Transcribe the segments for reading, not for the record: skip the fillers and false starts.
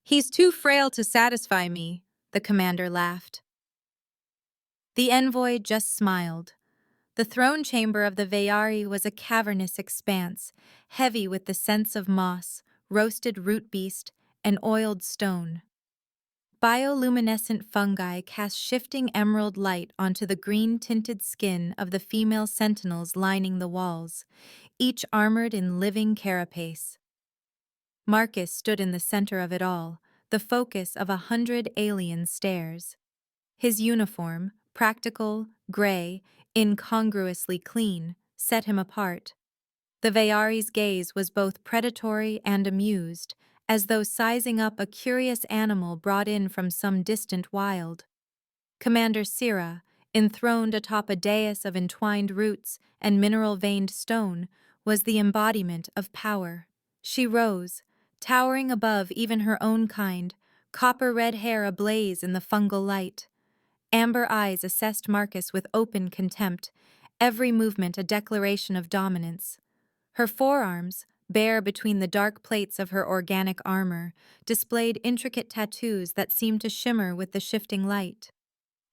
He's too frail to satisfy me, the commander laughed. The envoy just smiled. The throne chamber of the Veyari was a cavernous expanse, heavy with the scents of moss, roasted root beast, and oiled stone. Bioluminescent fungi cast shifting emerald light onto the green-tinted skin of the female sentinels lining the walls, each armored in living carapace. Marcus stood in the center of it all, the focus of 100 alien stares. His uniform, practical, gray, incongruously clean, set him apart. The Veyari's gaze was both predatory and amused, as though sizing up a curious animal brought in from some distant wild. Commander Sira, enthroned atop a dais of entwined roots and mineral-veined stone, was the embodiment of power. She rose, towering above even her own kind, copper-red hair ablaze in the fungal light. Amber eyes assessed Marcus with open contempt, every movement a declaration of dominance. Her forearms, bare between the dark plates of her organic armor, displayed intricate tattoos that seemed to shimmer with the shifting light.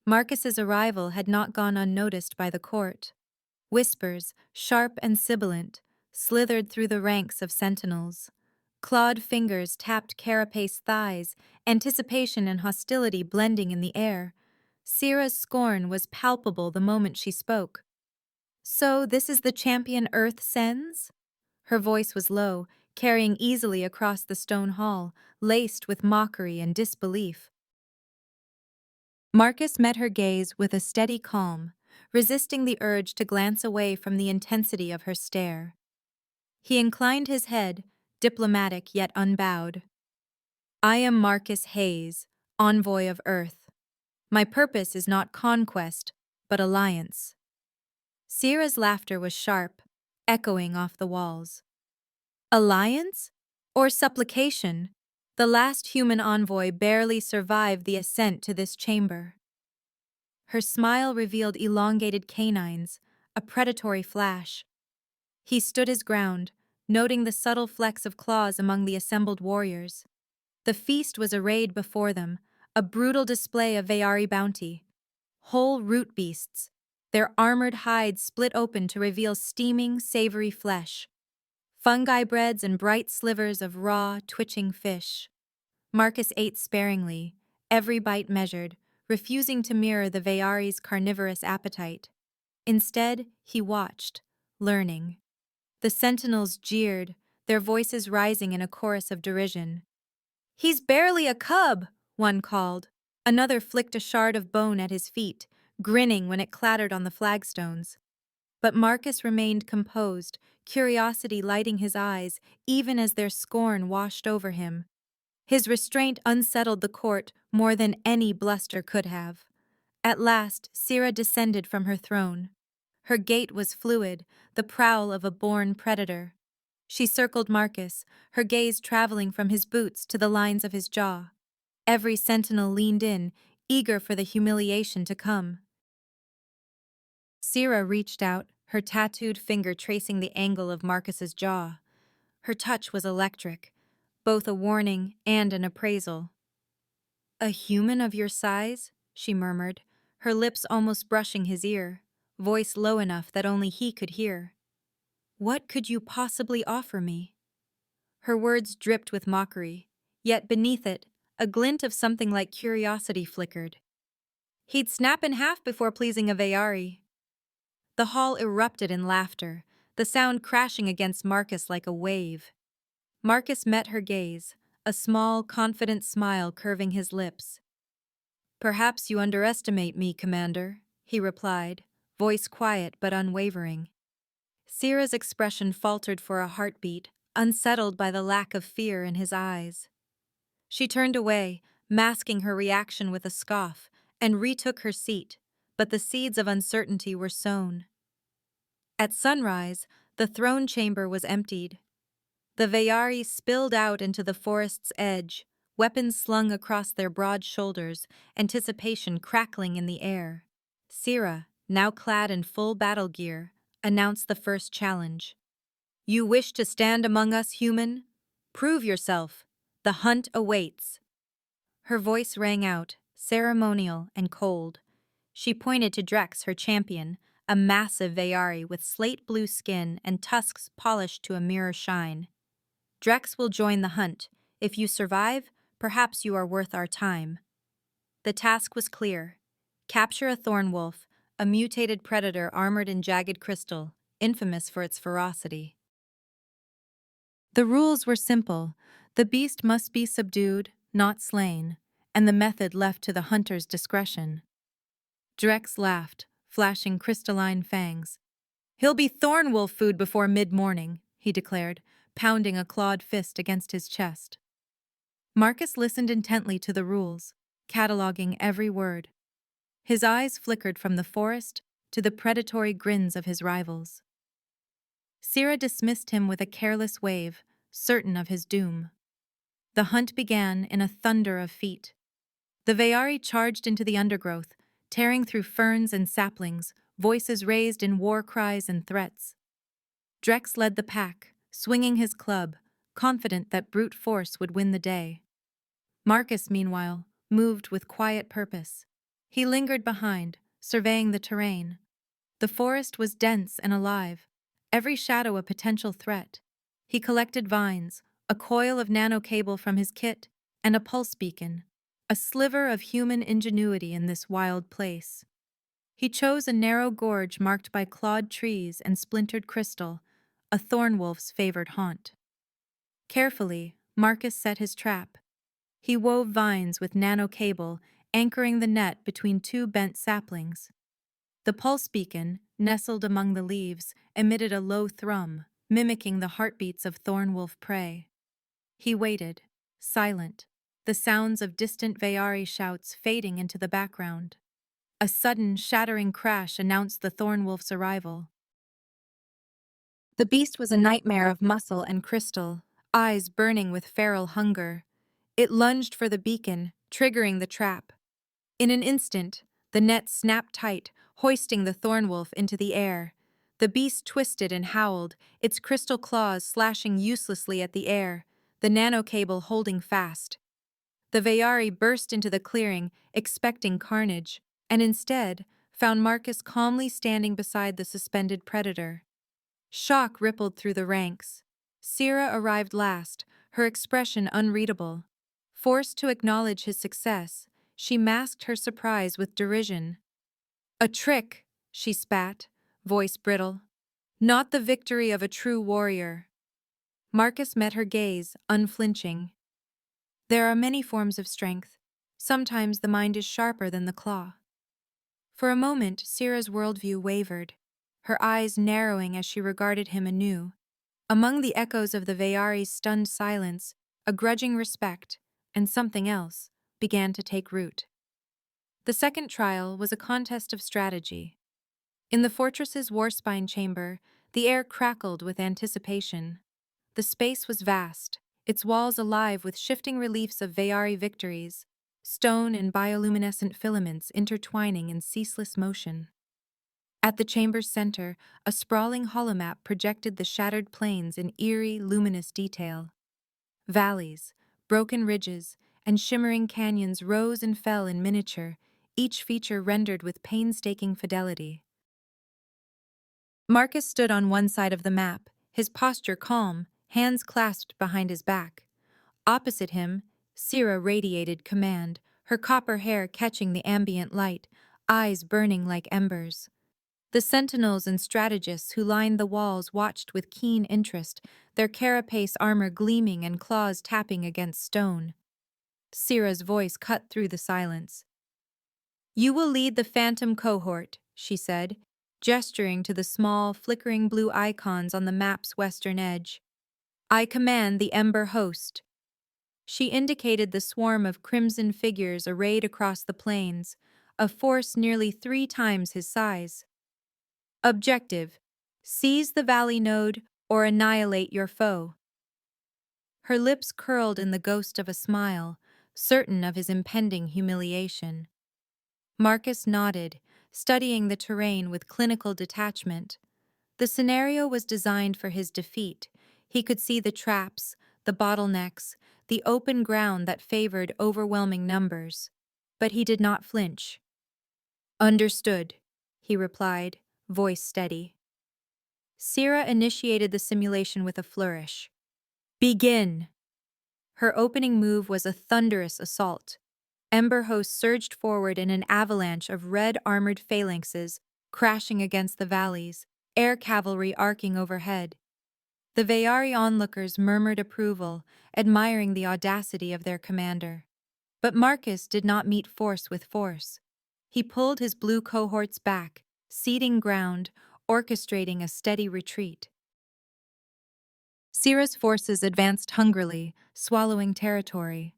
Marcus's arrival had not gone unnoticed by the court. Whispers, sharp and sibilant, slithered through the ranks of sentinels. Clawed fingers tapped carapace thighs, anticipation and hostility blending in the air. Sira's scorn was palpable the moment she spoke. "So this is the champion Earth sends?" Her voice was low, carrying easily across the stone hall, laced with mockery and disbelief. Marcus met her gaze with a steady calm, resisting the urge to glance away from the intensity of her stare. He inclined his head, diplomatic yet unbowed. "I am Marcus Hayes, envoy of Earth. My purpose is not conquest, but alliance." Sira's laughter was sharp, echoing off the walls. Alliance? Or supplication? The last human envoy barely survived the ascent to this chamber. Her smile revealed elongated canines, a predatory flash. He stood his ground, noting the subtle flecks of claws among the assembled warriors. The feast was arrayed before them, a brutal display of Veyari bounty. Whole root beasts, their armored hides split open to reveal steaming, savory flesh. Fungi breads and bright slivers of raw, twitching fish. Marcus ate sparingly, every bite measured, refusing to mirror the Veyari's carnivorous appetite. Instead, he watched, learning. The sentinels jeered, their voices rising in a chorus of derision. "He's barely a cub," one called. Another flicked a shard of bone at his feet, grinning when it clattered on the flagstones. But Marcus remained composed, curiosity lighting his eyes, even as their scorn washed over him. His restraint unsettled the court more than any bluster could have. At last, Sira descended from her throne. Her gait was fluid, the prowl of a born predator. She circled Marcus, her gaze traveling from his boots to the lines of his jaw. Every sentinel leaned in, eager for the humiliation to come. Sira reached out, her tattooed finger tracing the angle of Marcus's jaw. Her touch was electric, both a warning and an appraisal. "A human of your size?" she murmured, her lips almost brushing his ear, voice low enough that only he could hear. "What could you possibly offer me?" Her words dripped with mockery, yet beneath it, a glint of something like curiosity flickered. "He'd snap in half before pleasing a Veyari." The hall erupted in laughter, the sound crashing against Marcus like a wave. Marcus met her gaze, a small, confident smile curving his lips. "Perhaps you underestimate me, Commander," he replied, voice quiet but unwavering. Sira's expression faltered for a heartbeat, unsettled by the lack of fear in his eyes. She turned away, masking her reaction with a scoff, and retook her seat, but the seeds of uncertainty were sown. At sunrise, the throne chamber was emptied. The Veyari spilled out into the forest's edge, weapons slung across their broad shoulders, anticipation crackling in the air. Sira, now clad in full battle gear, announced the first challenge. "You wish to stand among us, human? Prove yourself. The hunt awaits." Her voice rang out, ceremonial and cold. She pointed to Drex, her champion, a massive Vayari with slate blue skin and tusks polished to a mirror shine. Drex will join the hunt. If you survive, perhaps you are worth our time. The task was clear. Capture a thornwolf, a mutated predator armored in jagged crystal, infamous for its ferocity. The rules were simple. The beast must be subdued, not slain, and the method left to the hunter's discretion. Drex laughed, flashing crystalline fangs. "He'll be thornwolf food before mid-morning," he declared, pounding a clawed fist against his chest. Marcus listened intently to the rules, cataloging every word. His eyes flickered from the forest to the predatory grins of his rivals. Sira dismissed him with a careless wave, certain of his doom. The hunt began in a thunder of feet. The Vayari charged into the undergrowth, tearing through ferns and saplings, voices raised in war cries and threats. Drex led the pack, swinging his club, confident that brute force would win the day. Marcus, meanwhile, moved with quiet purpose. He lingered behind, surveying the terrain. The forest was dense and alive, every shadow a potential threat. He collected vines, a coil of nanocable from his kit, and a pulse beacon, a sliver of human ingenuity in this wild place. He chose a narrow gorge marked by clawed trees and splintered crystal, a thornwolf's favored haunt. Carefully, Marcus set his trap. He wove vines with nanocable, anchoring the net between two bent saplings. The pulse beacon, nestled among the leaves, emitted a low thrum, mimicking the heartbeats of thornwolf prey. He waited, silent, the sounds of distant Vayari shouts fading into the background. A sudden, shattering crash announced the thornwolf's arrival. The beast was a nightmare of muscle and crystal, eyes burning with feral hunger. It lunged for the beacon, triggering the trap. In an instant, the net snapped tight, hoisting the thornwolf into the air. The beast twisted and howled, its crystal claws slashing uselessly at the air, the nanocable holding fast. The Vayari burst into the clearing, expecting carnage, and instead found Marcus calmly standing beside the suspended predator. Shock rippled through the ranks. Sira arrived last, her expression unreadable. Forced to acknowledge his success, she masked her surprise with derision. "A trick," she spat, voice brittle. "Not the victory of a true warrior." Marcus met her gaze, unflinching. There are many forms of strength. Sometimes the mind is sharper than the claw. For a moment, Sira's worldview wavered, her eyes narrowing as she regarded him anew. Among the echoes of the Vayari's stunned silence, a grudging respect, and something else, began to take root. The second trial was a contest of strategy. In the fortress's warspine chamber, the air crackled with anticipation. The space was vast, its walls alive with shifting reliefs of Vayari victories, stone and bioluminescent filaments intertwining in ceaseless motion. At the chamber's center, a sprawling holomap projected the shattered plains in eerie, luminous detail. Valleys, broken ridges, and shimmering canyons rose and fell in miniature, each feature rendered with painstaking fidelity. Marcus stood on one side of the map, his posture calm, hands clasped behind his back. Opposite him, Sira radiated command, her copper hair catching the ambient light, eyes burning like embers. The sentinels and strategists who lined the walls watched with keen interest, their carapace armor gleaming and claws tapping against stone. Sira's voice cut through the silence. "You will lead the phantom cohort," she said, gesturing to the small, flickering blue icons on the map's western edge. "I command the Ember Host." She indicated the swarm of crimson figures arrayed across the plains, a force nearly 3 times his size. "Objective: seize the valley node or annihilate your foe." Her lips curled in the ghost of a smile, certain of his impending humiliation. Marcus nodded, studying the terrain with clinical detachment. The scenario was designed for his defeat. He could see the traps, the bottlenecks, the open ground that favored overwhelming numbers. But he did not flinch. "Understood," he replied, voice steady. Syrah initiated the simulation with a flourish. "Begin!" Her opening move was a thunderous assault. Ember hosts surged forward in an avalanche of red armored phalanxes, crashing against the valleys, air cavalry arcing overhead. The Vayari onlookers murmured approval, admiring the audacity of their commander. But Marcus did not meet force with force. He pulled his blue cohorts back, ceding ground, orchestrating a steady retreat. Syrah's forces advanced hungrily, swallowing territory.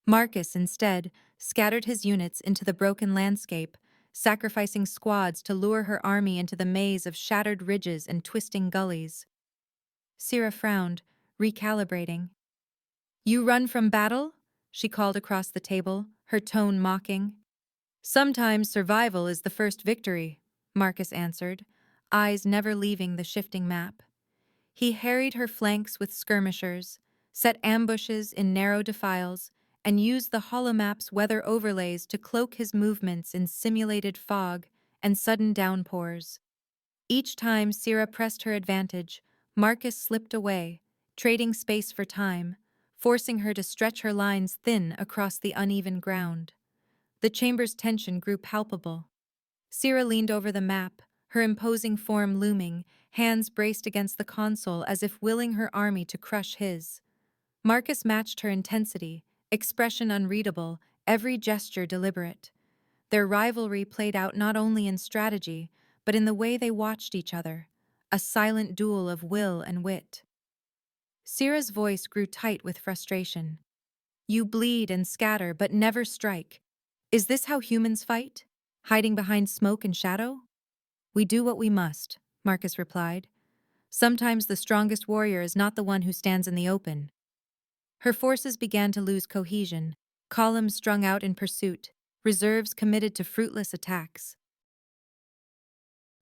Marcus, instead, scattered his units into the broken landscape, sacrificing squads to lure her army into the maze of shattered ridges and twisting gullies. Syrah frowned, recalibrating. "You run from battle?" she called across the table, her tone mocking. "Sometimes survival is the first victory," Marcus answered, eyes never leaving the shifting map. He harried her flanks with skirmishers, set ambushes in narrow defiles, and used the holomap's weather overlays to cloak his movements in simulated fog and sudden downpours. Each time Syrah pressed her advantage, Marcus slipped away, trading space for time, forcing her to stretch her lines thin across the uneven ground. The chamber's tension grew palpable. Syrah leaned over the map, her imposing form looming, hands braced against the console as if willing her army to crush his. Marcus matched her intensity, expression unreadable, every gesture deliberate. Their rivalry played out not only in strategy, but in the way they watched each other, a silent duel of will and wit. Syrah's voice grew tight with frustration. "You bleed and scatter, but never strike. Is this how humans fight? Hiding behind smoke and shadow?" "We do what we must," Marcus replied. "Sometimes the strongest warrior is not the one who stands in the open." Her forces began to lose cohesion, columns strung out in pursuit, reserves committed to fruitless attacks.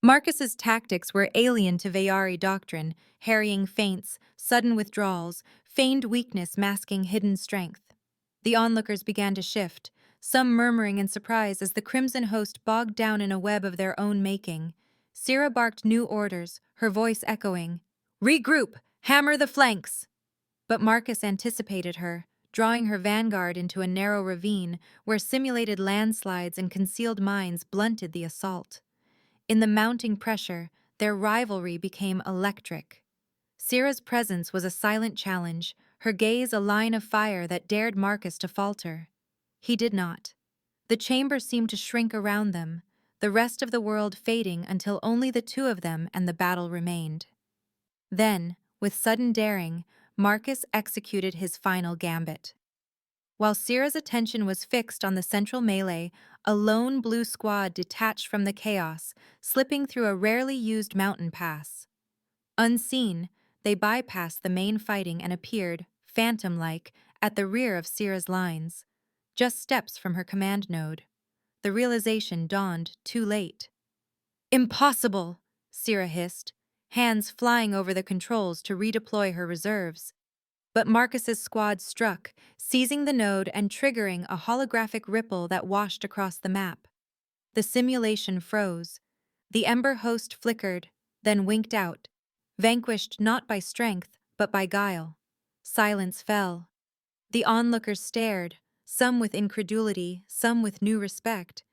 Marcus's tactics were alien to Vayari doctrine, harrying feints, sudden withdrawals, feigned weakness masking hidden strength. The onlookers began to shift, some murmuring in surprise as the Crimson host bogged down in a web of their own making. Syrah barked new orders, her voice echoing, "Regroup! Hammer the flanks!" But Marcus anticipated her, drawing her vanguard into a narrow ravine where simulated landslides and concealed mines blunted the assault. In the mounting pressure, their rivalry became electric. Syrah's presence was a silent challenge, her gaze a line of fire that dared Marcus to falter. He did not. The chamber seemed to shrink around them, the rest of the world fading until only the two of them and the battle remained. Then, with sudden daring, Marcus executed his final gambit. While Syrah's attention was fixed on the central melee, a lone blue squad detached from the chaos, slipping through a rarely used mountain pass. Unseen, they bypassed the main fighting and appeared, phantom-like, at the rear of Syrah's lines, just steps from her command node. The realization dawned too late. "Impossible!" Syrah hissed, hands flying over the controls to redeploy her reserves. But Marcus's squad struck, seizing the node and triggering a holographic ripple that washed across the map. The simulation froze. The Ember host flickered, then winked out, vanquished not by strength, but by guile. Silence fell. The onlookers stared, some with incredulity, some with new respect.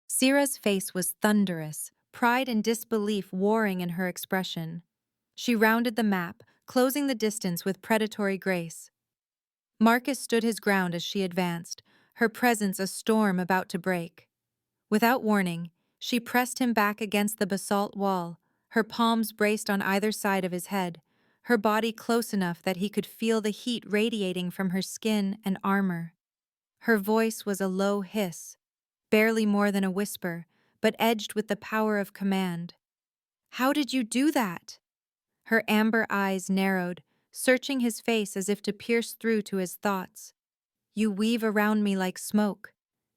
Syrah's face was thunderous, pride and disbelief warring in her expression. She rounded the map, closing the distance with predatory grace. Marcus stood his ground as she advanced, her presence a storm about to break. Without warning, she pressed him back against the basalt wall, her palms braced on either side of his head, her body close enough that he could feel the heat radiating from her skin and armor. Her voice was a low hiss, barely more than a whisper, but edged with the power of command. "How did you do that?" Her amber eyes narrowed, searching his face as if to pierce through to his thoughts. "You weave around me like smoke,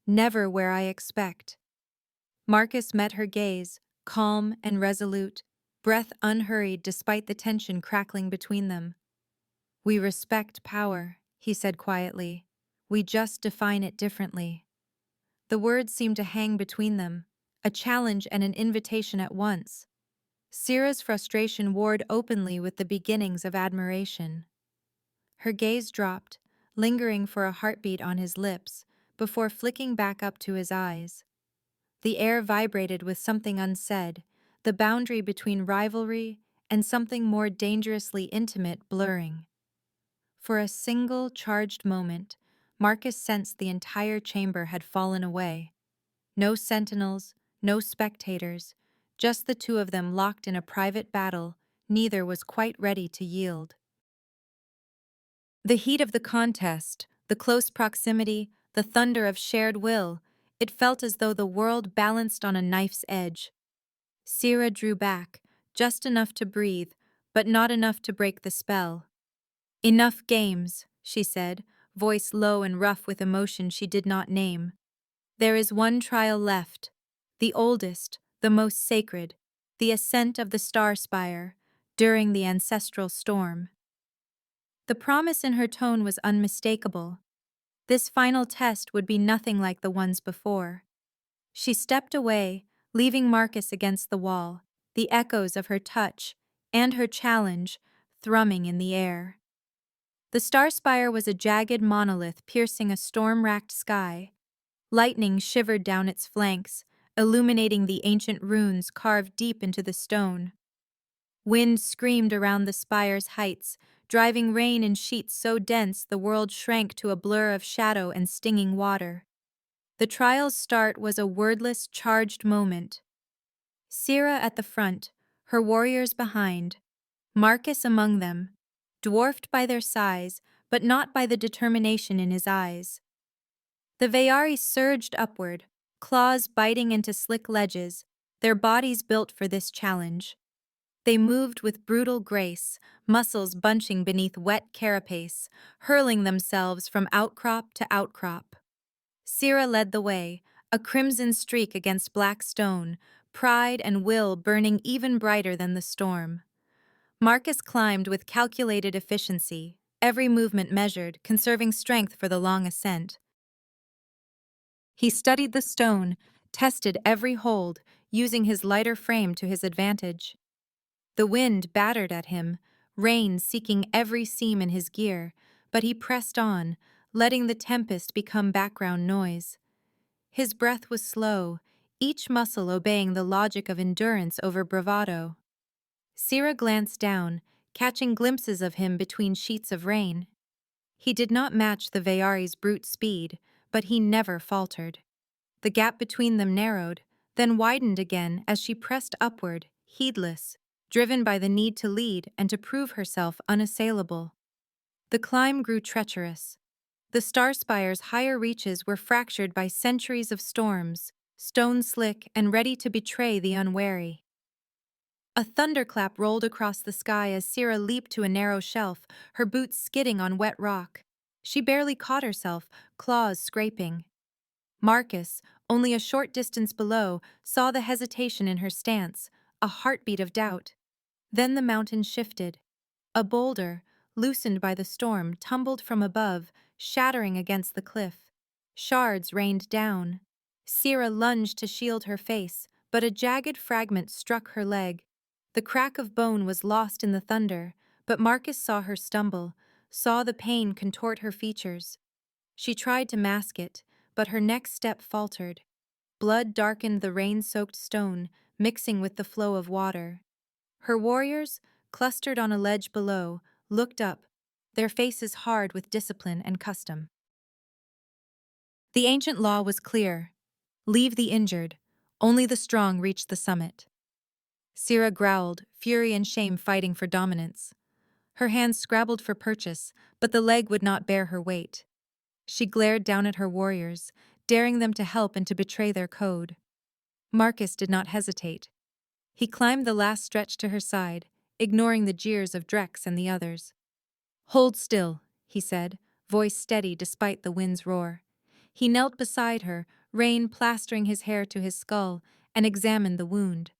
never where I expect." Marcus met her gaze, calm and resolute, breath unhurried despite the tension crackling between them. "We respect power," he said quietly. "We just define it differently." The words seemed to hang between them, a challenge and an invitation at once. Syrah's frustration warred openly with the beginnings of admiration. Her gaze dropped, lingering for a heartbeat on his lips, before flicking back up to his eyes. The air vibrated with something unsaid, the boundary between rivalry and something more dangerously intimate blurring. For a single, charged moment, Marcus sensed the entire chamber had fallen away. No sentinels, no spectators, just the two of them locked in a private battle. Neither was quite ready to yield. The heat of the contest, the close proximity, the thunder of shared will, it felt as though the world balanced on a knife's edge. Syrah drew back, just enough to breathe, but not enough to break the spell. "Enough games," she said, voice low and rough with emotion she did not name. "There is one trial left, the oldest, the most sacred, the ascent of the star spire, during the ancestral storm." The promise in her tone was unmistakable. This final test would be nothing like the ones before. She stepped away, leaving Marcus against the wall, the echoes of her touch and her challenge thrumming in the air. The star spire was a jagged monolith piercing a storm-racked sky. Lightning shivered down its flanks, illuminating the ancient runes carved deep into the stone. Wind screamed around the spire's heights, driving rain in sheets so dense the world shrank to a blur of shadow and stinging water. The trial's start was a wordless, charged moment. Syrah at the front, her warriors behind, Marcus among them, dwarfed by their size, but not by the determination in his eyes. The Veyari surged upward, claws biting into slick ledges, their bodies built for this challenge. They moved with brutal grace, muscles bunching beneath wet carapace, hurling themselves from outcrop to outcrop. Syrah led the way, a crimson streak against black stone, pride and will burning even brighter than the storm. Marcus climbed with calculated efficiency, every movement measured, conserving strength for the long ascent. He studied the stone, tested every hold, using his lighter frame to his advantage. The wind battered at him, rain seeking every seam in his gear, but he pressed on, letting the tempest become background noise. His breath was slow, each muscle obeying the logic of endurance over bravado. Syrah glanced down, catching glimpses of him between sheets of rain. He did not match the Veyari's brute speed, but he never faltered. The gap between them narrowed, then widened again as she pressed upward, heedless, driven by the need to lead and to prove herself unassailable. The climb grew treacherous. The star spire's higher reaches were fractured by centuries of storms, stone slick and ready to betray the unwary. A thunderclap rolled across the sky as Syrah leaped to a narrow shelf, her boots skidding on wet rock. She barely caught herself, claws scraping. Marcus, only a short distance below, saw the hesitation in her stance, a heartbeat of doubt. Then the mountain shifted. A boulder, loosened by the storm, tumbled from above, shattering against the cliff. Shards rained down. Syrah lunged to shield her face, but a jagged fragment struck her leg. The crack of bone was lost in the thunder, but Marcus saw her stumble, saw the pain contort her features. She tried to mask it, but her next step faltered. Blood darkened the rain-soaked stone, mixing with the flow of water. Her warriors, clustered on a ledge below, looked up, their faces hard with discipline and custom. The ancient law was clear. Leave the injured. Only the strong reach the summit. Syrah growled, fury and shame fighting for dominance. Her hands scrabbled for purchase, but the leg would not bear her weight. She glared down at her warriors, daring them to help and to betray their code. Marcus did not hesitate. He climbed the last stretch to her side, ignoring the jeers of Drex and the others. "Hold still," he said, voice steady despite the wind's roar. He knelt beside her, rain plastering his hair to his skull, and examined the wound.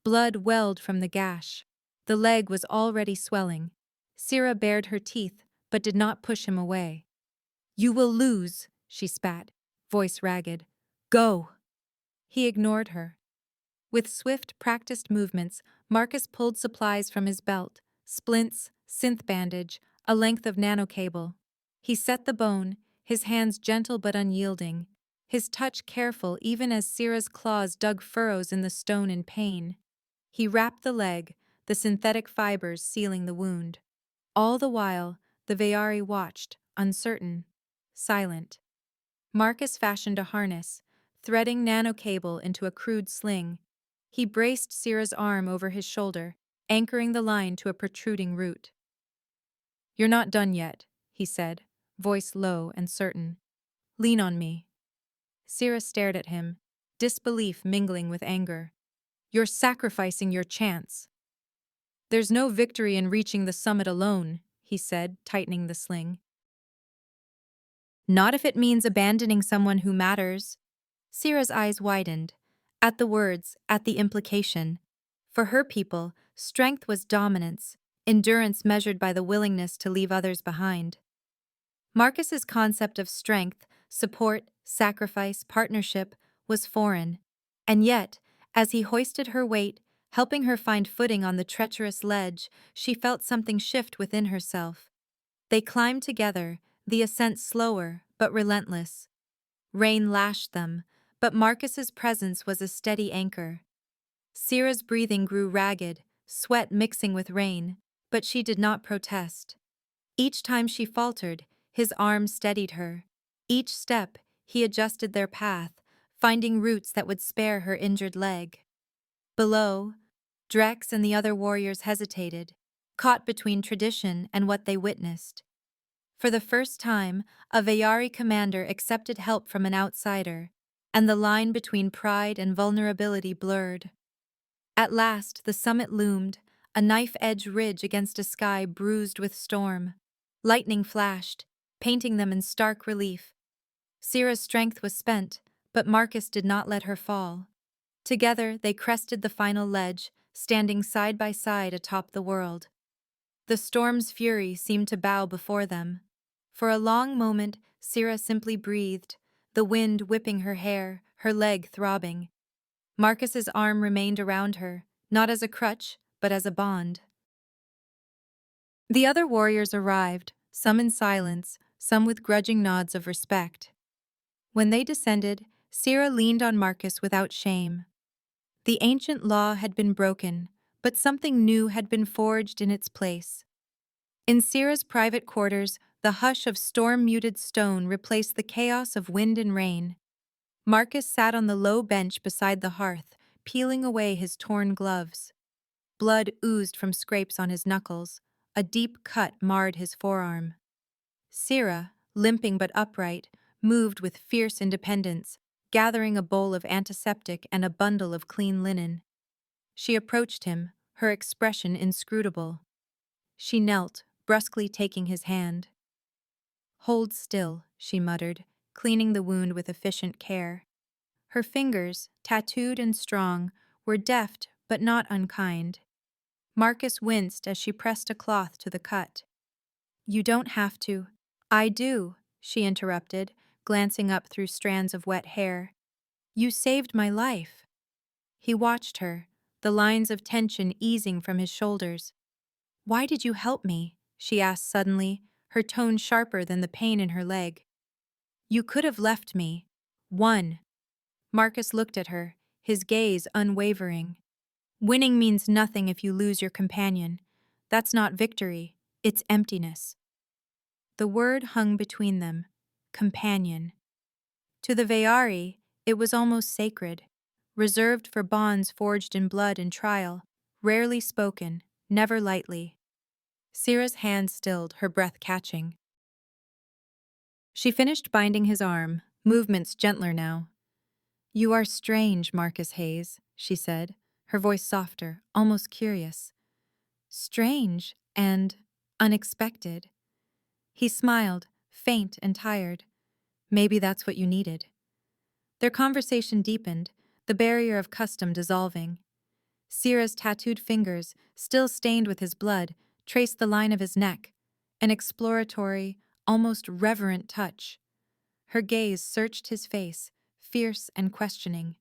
Blood welled from the gash. The leg was already swelling. Syrah bared her teeth, but did not push him away. "You will lose," she spat, voice ragged. "Go!" He ignored her. With swift, practiced movements, Marcus pulled supplies from his belt: splints, synth bandage, a length of nanocable. He set the bone, his hands gentle but unyielding, his touch careful even as Syrah's claws dug furrows in the stone in pain. He wrapped the leg, the synthetic fibers sealing the wound. All the while, the Vayari watched, uncertain, silent. Marcus fashioned a harness, threading nanocable into a crude sling. He braced Syrah's arm over his shoulder, anchoring the line to a protruding root. "You're not done yet," he said, voice low and certain. "Lean on me." Syrah stared at him, disbelief mingling with anger. "You're sacrificing your chance." "There's no victory in reaching the summit alone," he said, tightening the sling. "Not if it means abandoning someone who matters." Syrah's eyes widened. At the words, at the implication. For her people, strength was dominance, endurance measured by the willingness to leave others behind. Marcus's concept of strength, support, sacrifice, partnership was foreign. And yet, as he hoisted her weight, helping her find footing on the treacherous ledge, she felt something shift within herself. They climbed together, the ascent slower but relentless. Rain lashed them, but Marcus's presence was a steady anchor. Syrah's breathing grew ragged, sweat mixing with rain, but she did not protest. Each time she faltered, his arm steadied her. Each step, he adjusted their path, finding routes that would spare her injured leg. Below, Drex and the other warriors hesitated, caught between tradition and what they witnessed. For the first time, a Vayari commander accepted help from an outsider, and the line between pride and vulnerability blurred. At last, the summit loomed, a knife-edge ridge against a sky bruised with storm. Lightning flashed, painting them in stark relief. Syrah's strength was spent, but Marcus did not let her fall. Together, they crested the final ledge, standing side by side atop the world. The storm's fury seemed to bow before them. For a long moment, Syrah simply breathed, the wind whipping her hair, her leg throbbing. Marcus's arm remained around her, not as a crutch, but as a bond. The other warriors arrived, some in silence, some with grudging nods of respect. When they descended, Syrah leaned on Marcus without shame. The ancient law had been broken, but something new had been forged in its place. In Syrah's private quarters, the hush of storm-muted stone replaced the chaos of wind and rain. Marcus sat on the low bench beside the hearth, peeling away his torn gloves. Blood oozed from scrapes on his knuckles. A deep cut marred his forearm. Syrah, limping but upright, moved with fierce independence, gathering a bowl of antiseptic and a bundle of clean linen. She approached him, her expression inscrutable. She knelt, brusquely taking his hand. "Hold still," she muttered, cleaning the wound with efficient care. Her fingers, tattooed and strong, were deft but not unkind. Marcus winced as she pressed a cloth to the cut. "You don't have to." "I do," she interrupted, glancing up through strands of wet hair. "You saved my life." He watched her, the lines of tension easing from his shoulders. "Why did you help me?" she asked suddenly, her tone sharper than the pain in her leg. "You could have left me." "Won." Marcus looked at her, his gaze unwavering. "Winning means nothing if you lose your companion. That's not victory, it's emptiness." The word hung between them. Companion. To the Vayari, it was almost sacred, reserved for bonds forged in blood and trial, rarely spoken, never lightly. Syrah's hand stilled, her breath catching. She finished binding his arm, movements gentler now. "You are strange, Marcus Hayes," she said, her voice softer, almost curious. "Strange and unexpected." He smiled, faint and tired. "Maybe that's what you needed." Their conversation deepened, the barrier of custom dissolving. Syrah's tattooed fingers, still stained with his blood, traced the line of his neck, an exploratory, almost reverent touch. Her gaze searched his face, fierce and questioning.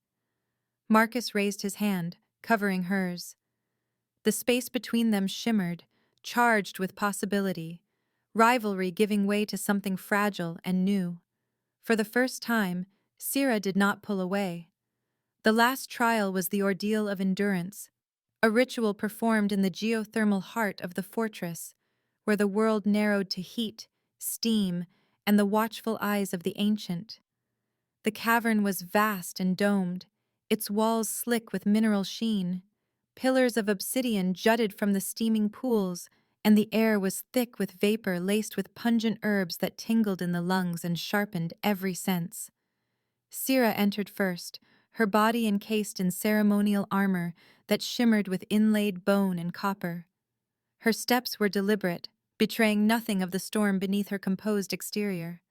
Marcus raised his hand, covering hers. The space between them shimmered, charged with possibility, rivalry giving way to something fragile and new. For the first time, Sira did not pull away. The last trial was the ordeal of endurance, a ritual performed in the geothermal heart of the fortress, where the world narrowed to heat, steam, and the watchful eyes of the ancient. The cavern was vast and domed, its walls slick with mineral sheen. Pillars of obsidian jutted from the steaming pools, and the air was thick with vapor laced with pungent herbs that tingled in the lungs and sharpened every sense. Sira entered first, her body encased in ceremonial armor that shimmered with inlaid bone and copper. Her steps were deliberate, betraying nothing of the storm beneath her composed exterior.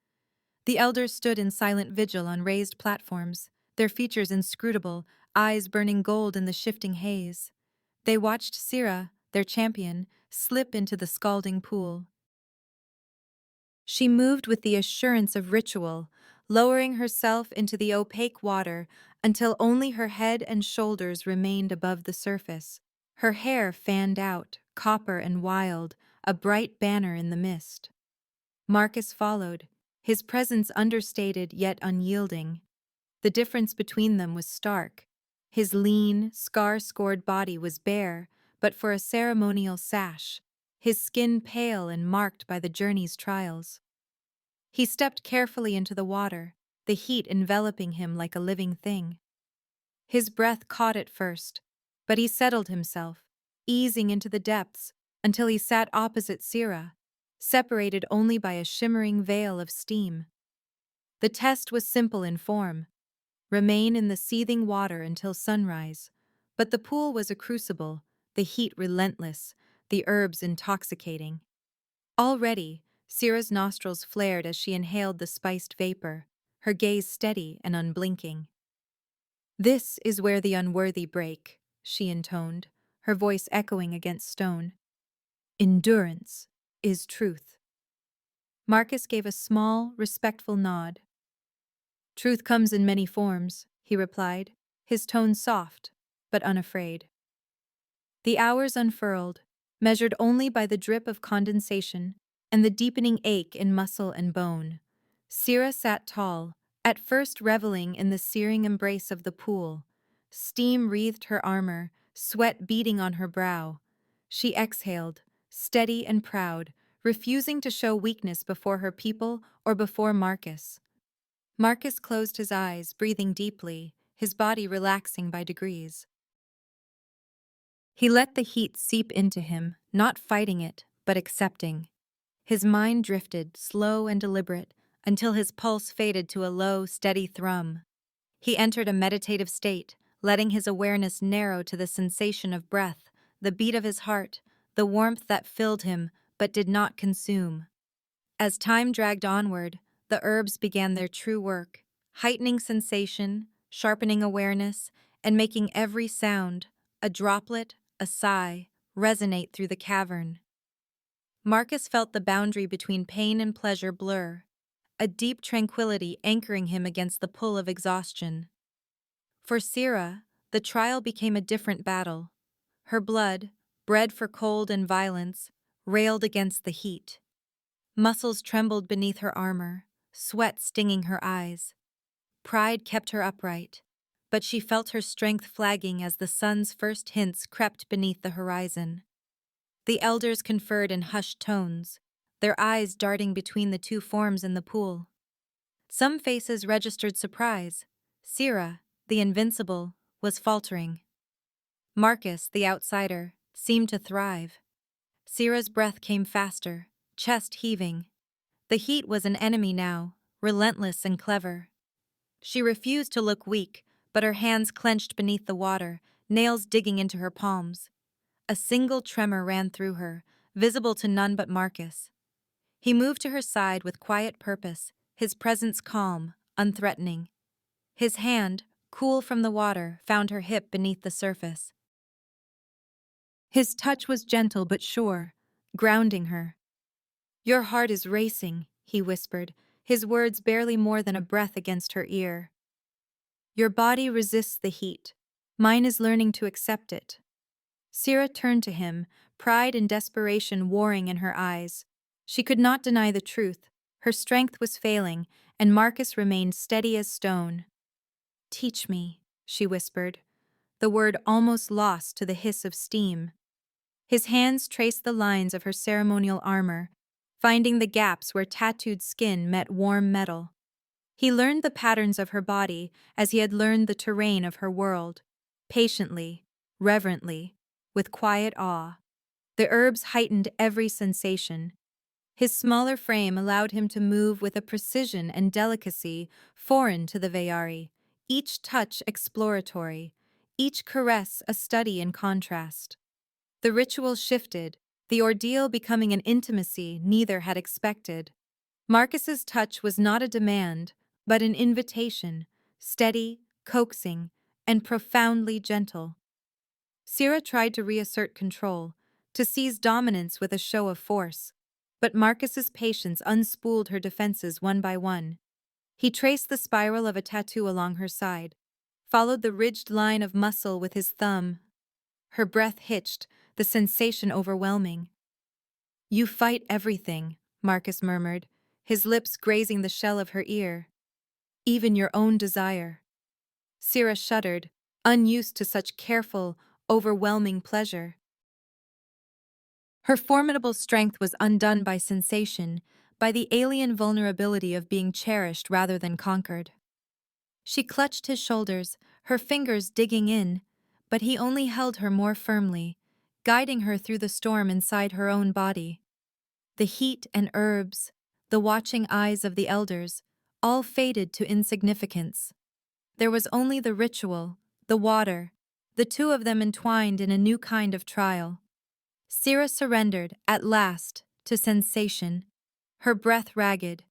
The elders stood in silent vigil on raised platforms, their features inscrutable, eyes burning gold in the shifting haze. They watched Sira, their champion, slip into the scalding pool. She moved with the assurance of ritual, lowering herself into the opaque water until only her head and shoulders remained above the surface. Her hair fanned out, copper and wild, a bright banner in the mist. Marcus followed, his presence understated yet unyielding. The difference between them was stark. His lean, scar-scored body was bare, but for a ceremonial sash, his skin pale and marked by the journey's trials. He stepped carefully into the water, the heat enveloping him like a living thing. His breath caught at first, but he settled himself, easing into the depths until he sat opposite Sira, separated only by a shimmering veil of steam. The test was simple in form: remain in the seething water until sunrise. But the pool was a crucible, the heat relentless, the herbs intoxicating. Already, Sira's nostrils flared as she inhaled the spiced vapor, her gaze steady and unblinking. "This is where the unworthy break," she intoned, her voice echoing against stone. "Endurance is truth." Marcus gave a small, respectful nod. "Truth comes in many forms," he replied, his tone soft, but unafraid. The hours unfurled, measured only by the drip of condensation and the deepening ache in muscle and bone. Sira sat tall, at first reveling in the searing embrace of the pool. Steam wreathed her armor, sweat beading on her brow. She exhaled, steady and proud, refusing to show weakness before her people or before Marcus. Marcus closed his eyes, breathing deeply, his body relaxing by degrees. He let the heat seep into him, not fighting it, but accepting. His mind drifted, slow and deliberate, until his pulse faded to a low, steady thrum. He entered a meditative state, letting his awareness narrow to the sensation of breath, the beat of his heart, the warmth that filled him but did not consume. As time dragged onward, the herbs began their true work, heightening sensation, sharpening awareness, and making every sound, a droplet, a sigh, resonate through the cavern. Marcus felt the boundary between pain and pleasure blur, a deep tranquility anchoring him against the pull of exhaustion. For Sira, the trial became a different battle. Her blood, bred for cold and violence, railed against the heat. Muscles trembled beneath her armor, sweat stinging her eyes. Pride kept her upright, but she felt her strength flagging as the sun's first hints crept beneath the horizon. The elders conferred in hushed tones, their eyes darting between the two forms in the pool. Some faces registered surprise. Sira, the invincible, was faltering. Marcus, the outsider, seemed to thrive. Sira's breath came faster, chest heaving. The heat was an enemy now, relentless and clever. She refused to look weak, but her hands clenched beneath the water, nails digging into her palms. A single tremor ran through her, visible to none but Marcus. He moved to her side with quiet purpose, his presence calm, unthreatening. His hand, cool from the water, found her hip beneath the surface. His touch was gentle but sure, grounding her. "Your heart is racing," he whispered, his words barely more than a breath against her ear. "Your body resists the heat. Mine is learning to accept it." Syrah turned to him, pride and desperation warring in her eyes. She could not deny the truth. Her strength was failing, and Marcus remained steady as stone. "Teach me," she whispered, the word almost lost to the hiss of steam. His hands traced the lines of her ceremonial armor, finding the gaps where tattooed skin met warm metal. He learned the patterns of her body as he had learned the terrain of her world, patiently, reverently, with quiet awe. The herbs heightened every sensation. His smaller frame allowed him to move with a precision and delicacy foreign to the Veyari, each touch exploratory, each caress a study in contrast. The ritual shifted, the ordeal becoming an intimacy neither had expected. Marcus's touch was not a demand, but an invitation, steady, coaxing, and profoundly gentle. Syrah tried to reassert control, to seize dominance with a show of force, but Marcus's patience unspooled her defenses one by one. He traced the spiral of a tattoo along her side, followed the ridged line of muscle with his thumb. Her breath hitched, the sensation overwhelming. "You fight everything," Marcus murmured, his lips grazing the shell of her ear. "Even your own desire." Syrah shuddered, unused to such careful, overwhelming pleasure. Her formidable strength was undone by sensation, by the alien vulnerability of being cherished rather than conquered. She clutched his shoulders, her fingers digging in, but he only held her more firmly, guiding her through the storm inside her own body. The heat and herbs, the watching eyes of the elders, all faded to insignificance. There was only the ritual, the water, the two of them entwined in a new kind of trial. Syrah surrendered, at last, to sensation, her breath ragged,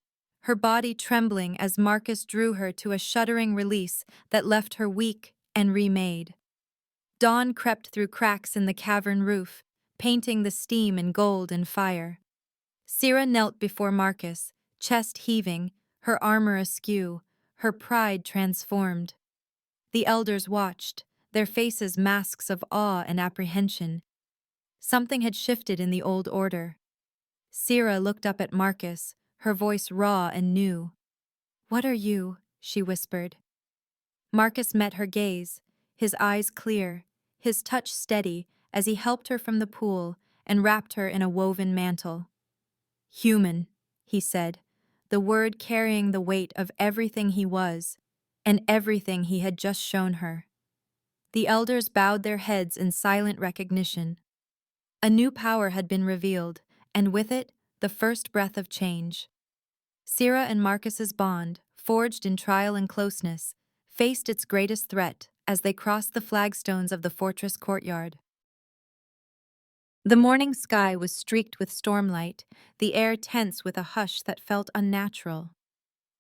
her body trembling as Marcus drew her to a shuddering release that left her weak and remade. Dawn crept through cracks in the cavern roof, painting the steam in gold and fire. Syrah knelt before Marcus, chest heaving, her armor askew, her pride transformed. The elders watched, their faces masks of awe and apprehension. Something had shifted in the old order. Syrah looked up at Marcus, her voice raw and new. "What are you?" she whispered. Marcus met her gaze, his eyes clear, his touch steady as he helped her from the pool and wrapped her in a woven mantle. "Human," he said, the word carrying the weight of everything he was, and everything he had just shown her. The elders bowed their heads in silent recognition. A new power had been revealed, and with it, the first breath of change. Syrah and Marcus's bond, forged in trial and closeness, faced its greatest threat as they crossed the flagstones of the fortress courtyard. The morning sky was streaked with stormlight, the air tense with a hush that felt unnatural.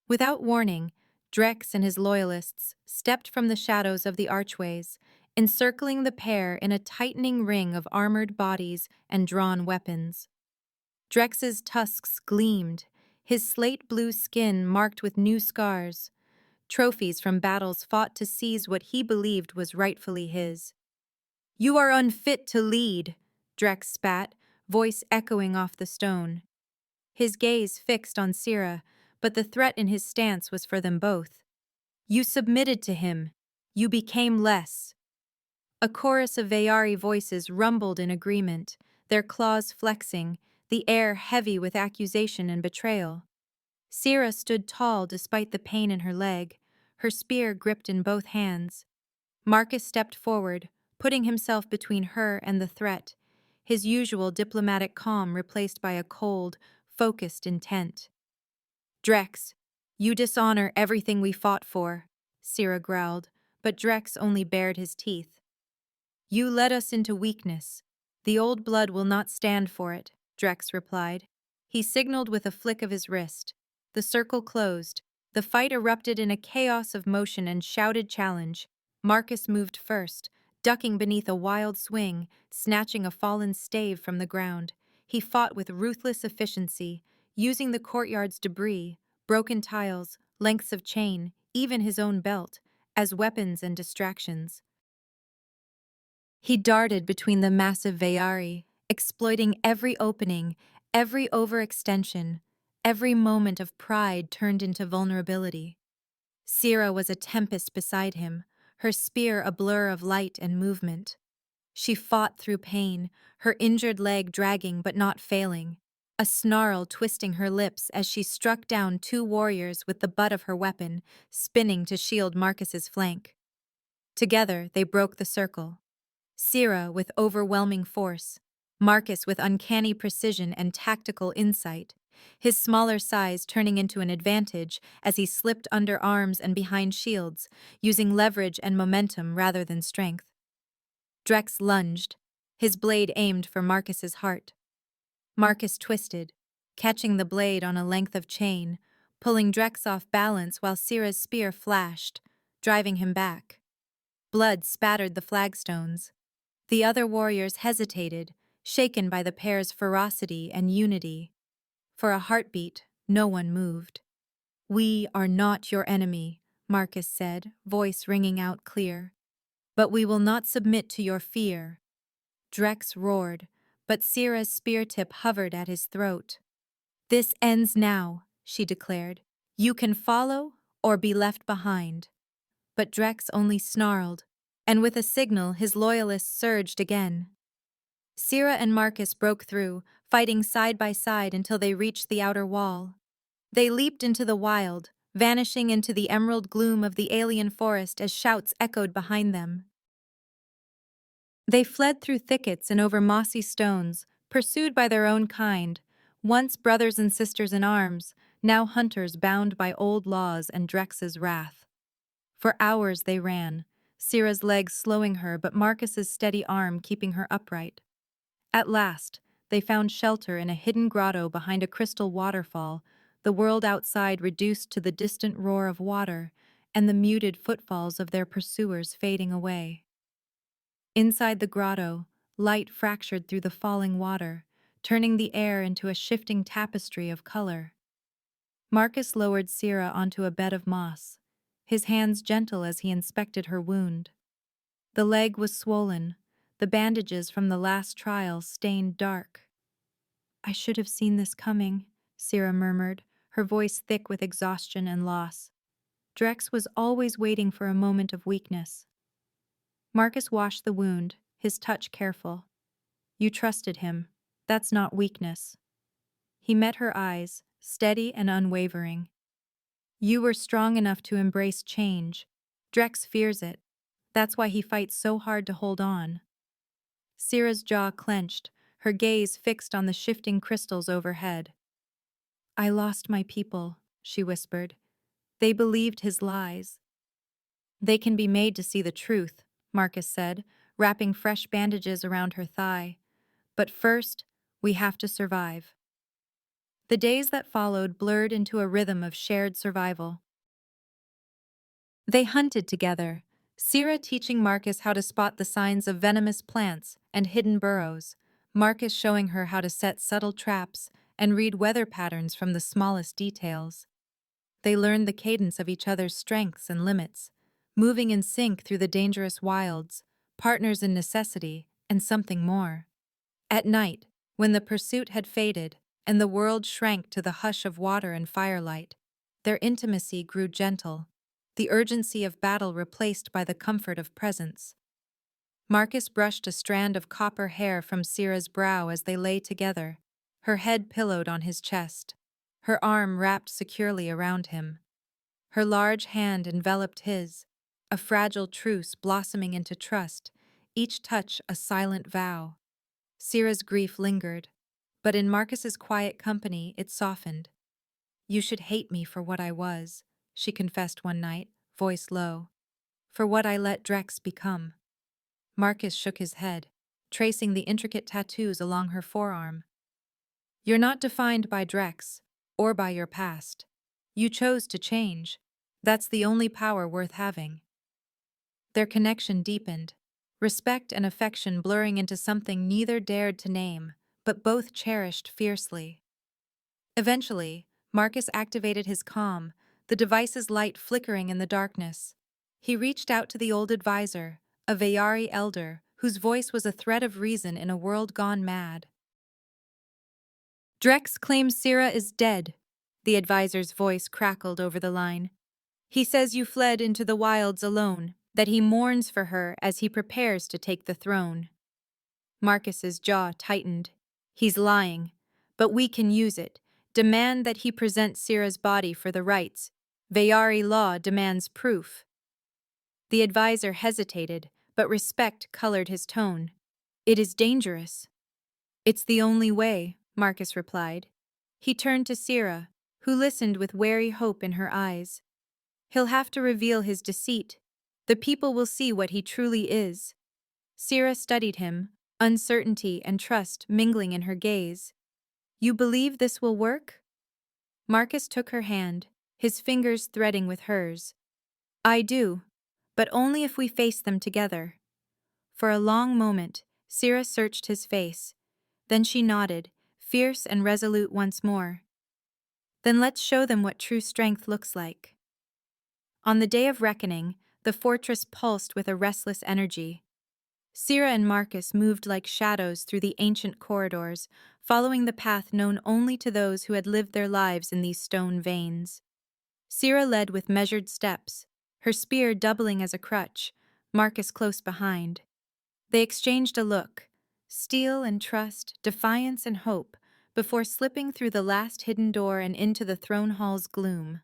Without warning, Drex and his loyalists stepped from the shadows of the archways, encircling the pair in a tightening ring of armored bodies and drawn weapons. Drex's tusks gleamed, his slate-blue skin marked with new scars, trophies from battles fought to seize what he believed was rightfully his. "You are unfit to lead," Drex spat, voice echoing off the stone. His gaze fixed on Syrah, but the threat in his stance was for them both. "You submitted to him. You became less." A chorus of Veyari voices rumbled in agreement, their claws flexing, the air heavy with accusation and betrayal. Syrah stood tall despite the pain in her leg, her spear gripped in both hands. Marcus stepped forward, putting himself between her and the threat, his usual diplomatic calm replaced by a cold, focused intent. "Drex, you dishonor everything we fought for," Syrah growled, but Drex only bared his teeth. "You led us into weakness. The old blood will not stand for it," Drex replied. He signaled with a flick of his wrist. The circle closed. The fight erupted in a chaos of motion and shouted challenge. Marcus moved first, ducking beneath a wild swing, snatching a fallen stave from the ground. He fought with ruthless efficiency, using the courtyard's debris, broken tiles, lengths of chain, even his own belt, as weapons and distractions. He darted between the massive Veyari, exploiting every opening, every overextension, every moment of pride turned into vulnerability. Sira was a tempest beside him, her spear a blur of light and movement. She fought through pain, her injured leg dragging but not failing, a snarl twisting her lips as she struck down two warriors with the butt of her weapon, spinning to shield Marcus's flank. Together, they broke the circle. Sira with overwhelming force, Marcus with uncanny precision and tactical insight, his smaller size turning into an advantage as he slipped under arms and behind shields, using leverage and momentum rather than strength. Drex lunged, his blade aimed for Marcus's heart. Marcus twisted, catching the blade on a length of chain, pulling Drex off balance while Sira's spear flashed, driving him back. Blood spattered the flagstones. The other warriors hesitated, shaken by the pair's ferocity and unity. For a heartbeat, no one moved. "We are not your enemy," Marcus said, voice ringing out clear. "But we will not submit to your fear." Drex roared, but Sira's spear tip hovered at his throat. "This ends now," she declared. "You can follow or be left behind." But Drex only snarled, and with a signal his loyalists surged again. Sira and Marcus broke through, fighting side by side until they reached the outer wall. They leaped into the wild, vanishing into the emerald gloom of the alien forest as shouts echoed behind them. They fled through thickets and over mossy stones, pursued by their own kind, once brothers and sisters in arms, now hunters bound by old laws and Drex's wrath. For hours they ran, Sira's legs slowing her but Marcus's steady arm keeping her upright. At last, they found shelter in a hidden grotto behind a crystal waterfall, the world outside reduced to the distant roar of water and the muted footfalls of their pursuers fading away. Inside the grotto, light fractured through the falling water, turning the air into a shifting tapestry of color. Marcus lowered Sira onto a bed of moss, his hands gentle as he inspected her wound. The leg was swollen, the bandages from the last trial stained dark. "I should have seen this coming," Sira murmured, her voice thick with exhaustion and loss. Drex was always waiting for a moment of weakness. Marcus washed the wound, his touch careful. "You trusted him. That's not weakness." He met her eyes, steady and unwavering. "You were strong enough to embrace change. Drex fears it. That's why he fights so hard to hold on." Sira's jaw clenched, her gaze fixed on the shifting crystals overhead. "I lost my people," she whispered. "They believed his lies." "They can be made to see the truth," Marcus said, wrapping fresh bandages around her thigh. "But first, we have to survive." The days that followed blurred into a rhythm of shared survival. They hunted together, Sira teaching Marcus how to spot the signs of venomous plants and hidden burrows, Marcus showing her how to set subtle traps and read weather patterns from the smallest details. They learned the cadence of each other's strengths and limits, moving in sync through the dangerous wilds, partners in necessity, and something more. At night, when the pursuit had faded and the world shrank to the hush of water and firelight, their intimacy grew gentle, the urgency of battle replaced by the comfort of presence. Marcus brushed a strand of copper hair from Sira's brow as they lay together, her head pillowed on his chest, her arm wrapped securely around him. Her large hand enveloped his, a fragile truce blossoming into trust, each touch a silent vow. Sira's grief lingered, but in Marcus's quiet company it softened. "You should hate me for what I was," she confessed one night, voice low. "For what I let Drex become." Marcus shook his head, tracing the intricate tattoos along her forearm. "You're not defined by Drex, or by your past. You chose to change. That's the only power worth having." Their connection deepened, respect and affection blurring into something neither dared to name, but both cherished fiercely. Eventually, Marcus activated his comm, the device's light flickering in the darkness. He reached out to the old advisor, a Vayari elder, whose voice was a thread of reason in a world gone mad. Drex claims Syrah is dead, the advisor's voice crackled over the line. He says you fled into the wilds alone, that he mourns for her as he prepares to take the throne. Marcus's jaw tightened. He's lying, but we can use it. Demand that he present Syrah's body for the rites. Vayari law demands proof. The advisor hesitated, but respect colored his tone. It is dangerous. It's the only way, Marcus replied. He turned to Syrah, who listened with wary hope in her eyes. He'll have to reveal his deceit. The people will see what he truly is. Syrah studied him, uncertainty and trust mingling in her gaze. You believe this will work? Marcus took her hand, his fingers threading with hers. I do, but only if we face them together. For a long moment, Syrah searched his face. Then she nodded, fierce and resolute once more. Then let's show them what true strength looks like. On the day of reckoning, the fortress pulsed with a restless energy. Syrah and Marcus moved like shadows through the ancient corridors, following the path known only to those who had lived their lives in these stone veins. Syrah led with measured steps, her spear doubling as a crutch, Marcus close behind. They exchanged a look, steel and trust, defiance and hope, before slipping through the last hidden door and into the throne hall's gloom.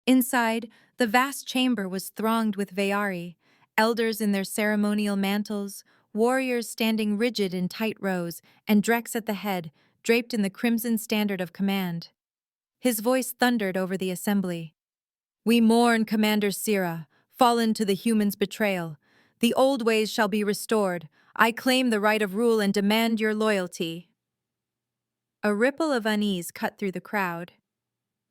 Inside, the vast chamber was thronged with Vayari, elders in their ceremonial mantles, warriors standing rigid in tight rows, and Drex at the head, draped in the crimson standard of command. His voice thundered over the assembly. We mourn Commander Syrah, fallen to the humans' betrayal. The old ways shall be restored. I claim the right of rule and demand your loyalty. A ripple of unease cut through the crowd.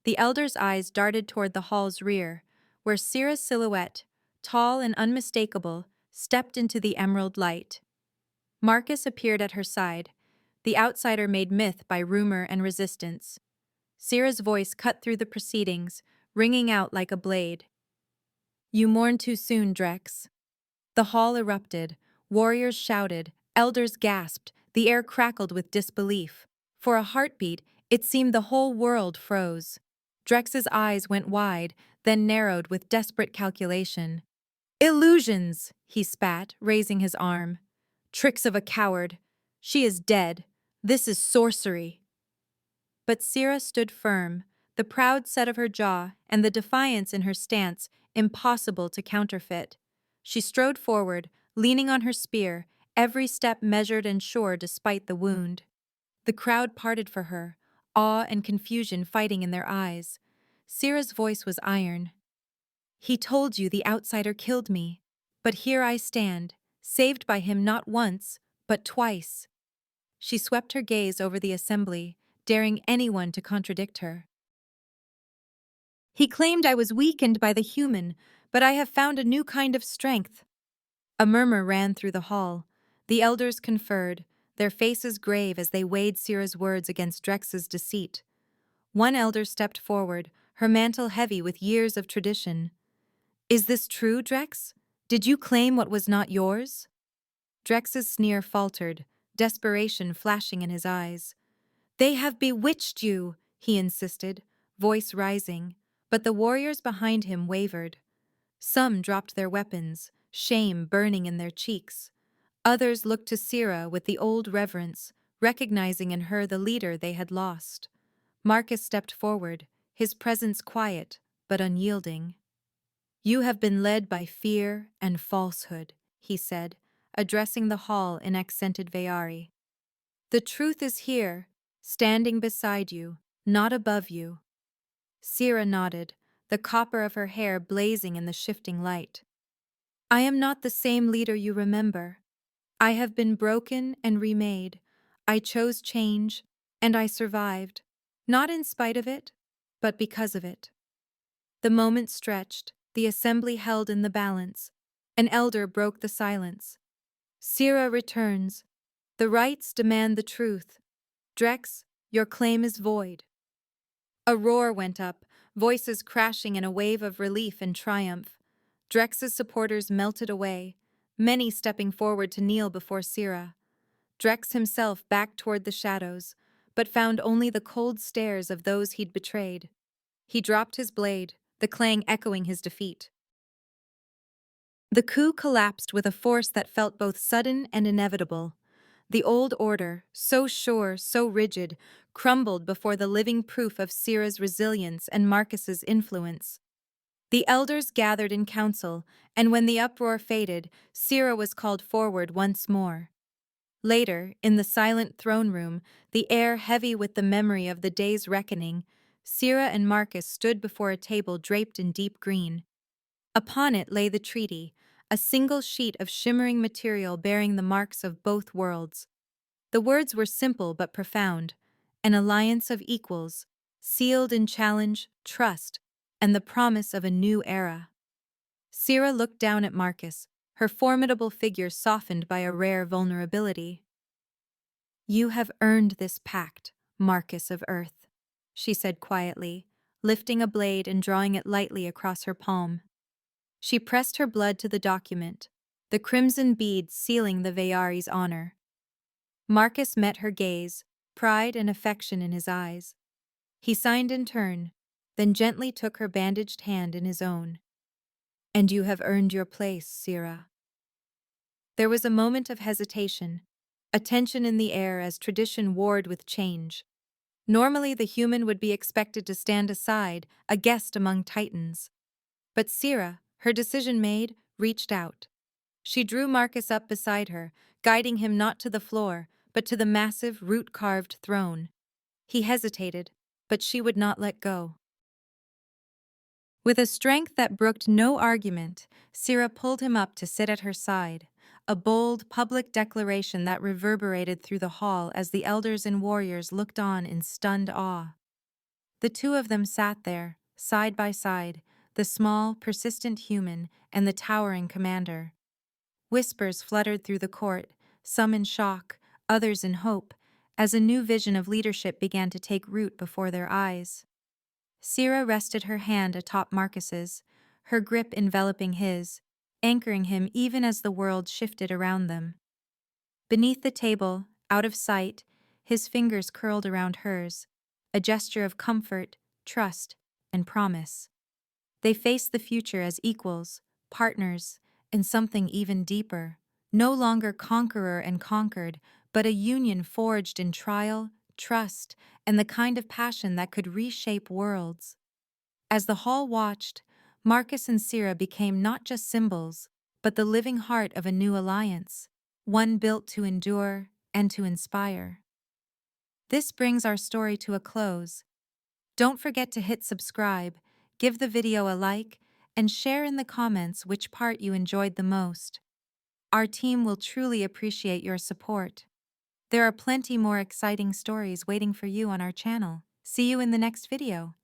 The elder's eyes darted toward the hall's rear, where Syrah's silhouette, tall and unmistakable, stepped into the emerald light. Marcus appeared at her side, the outsider made myth by rumor and resistance. Syrah's voice cut through the proceedings, ringing out like a blade. You mourn too soon, Drex. The hall erupted, warriors shouted, elders gasped, the air crackled with disbelief. For a heartbeat, it seemed the whole world froze. Drex's eyes went wide, then narrowed with desperate calculation. Illusions, he spat, raising his arm. Tricks of a coward. She is dead. This is sorcery. But Syrah stood firm, the proud set of her jaw and the defiance in her stance impossible to counterfeit. She strode forward, leaning on her spear, every step measured and sure despite the wound. The crowd parted for her, awe and confusion fighting in their eyes. Syrah's voice was iron. He told you the outsider killed me, but here I stand, saved by him not once, but twice. She swept her gaze over the assembly, daring anyone to contradict her. He claimed I was weakened by the human, but I have found a new kind of strength. A murmur ran through the hall. The elders conferred, their faces grave as they weighed Syrah's words against Drex's deceit. One elder stepped forward, her mantle heavy with years of tradition. Is this true, Drex? Did you claim what was not yours? Drex's sneer faltered, desperation flashing in his eyes. They have bewitched you, he insisted, voice rising, but the warriors behind him wavered. Some dropped their weapons, shame burning in their cheeks. Others looked to Syrah with the old reverence, recognizing in her the leader they had lost. Marcus stepped forward, his presence quiet but unyielding. You have been led by fear and falsehood, he said, addressing the hall in accented Vayari. The truth is here, standing beside you, not above you. Syrah nodded, the copper of her hair blazing in the shifting light. I am not the same leader you remember. I have been broken and remade. I chose change, and I survived, not in spite of it, but because of it. The moment stretched, the assembly held in the balance. An elder broke the silence. Syrah returns. The rights demand the truth. Drex, your claim is void. A roar went up, voices crashing in a wave of relief and triumph. Drex's supporters melted away, many stepping forward to kneel before Syrah. Drex himself backed toward the shadows, but found only the cold stares of those he'd betrayed. He dropped his blade, the clang echoing his defeat. The coup collapsed with a force that felt both sudden and inevitable. The old order, so sure, so rigid, crumbled before the living proof of Syrah's resilience and Marcus's influence. The elders gathered in council, and when the uproar faded, Syrah was called forward once more. Later, in the silent throne room, the air heavy with the memory of the day's reckoning, Syrah and Marcus stood before a table draped in deep green. Upon it lay the treaty, a single sheet of shimmering material bearing the marks of both worlds. The words were simple but profound: an alliance of equals, sealed in challenge, trust, and the promise of a new era. Syrah looked down at Marcus, her formidable figure softened by a rare vulnerability. "You have earned this pact, Marcus of Earth," she said quietly, lifting a blade and drawing it lightly across her palm. She pressed her blood to the document, the crimson bead sealing the Veyari's honor. Marcus met her gaze, pride and affection in his eyes. He signed in turn, then gently took her bandaged hand in his own. "And you have earned your place, Syrah." There was a moment of hesitation, a tension in the air as tradition warred with change. Normally the human would be expected to stand aside, a guest among titans. But Syrah, her decision made, reached out. She drew Marcus up beside her, guiding him not to the floor, but to the massive, root-carved throne. He hesitated, but she would not let go. With a strength that brooked no argument, Syrah pulled him up to sit at her side, a bold, public declaration that reverberated through the hall as the elders and warriors looked on in stunned awe. The two of them sat there, side by side, the small, persistent human and the towering commander. Whispers fluttered through the court, some in shock, others in hope, as a new vision of leadership began to take root before their eyes. Syrah rested her hand atop Marcus's, her grip enveloping his, anchoring him even as the world shifted around them. Beneath the table, out of sight, his fingers curled around hers, a gesture of comfort, trust, and promise. They faced the future as equals, partners, and something even deeper. No longer conqueror and conquered, but a union forged in trial, trust, and the kind of passion that could reshape worlds. As the hall watched, Marcus and Syrah became not just symbols, but the living heart of a new alliance, one built to endure and to inspire. This brings our story to a close. Don't forget to hit subscribe, give the video a like, and share in the comments which part you enjoyed the most. Our team will truly appreciate your support. There are plenty more exciting stories waiting for you on our channel. See you in the next video.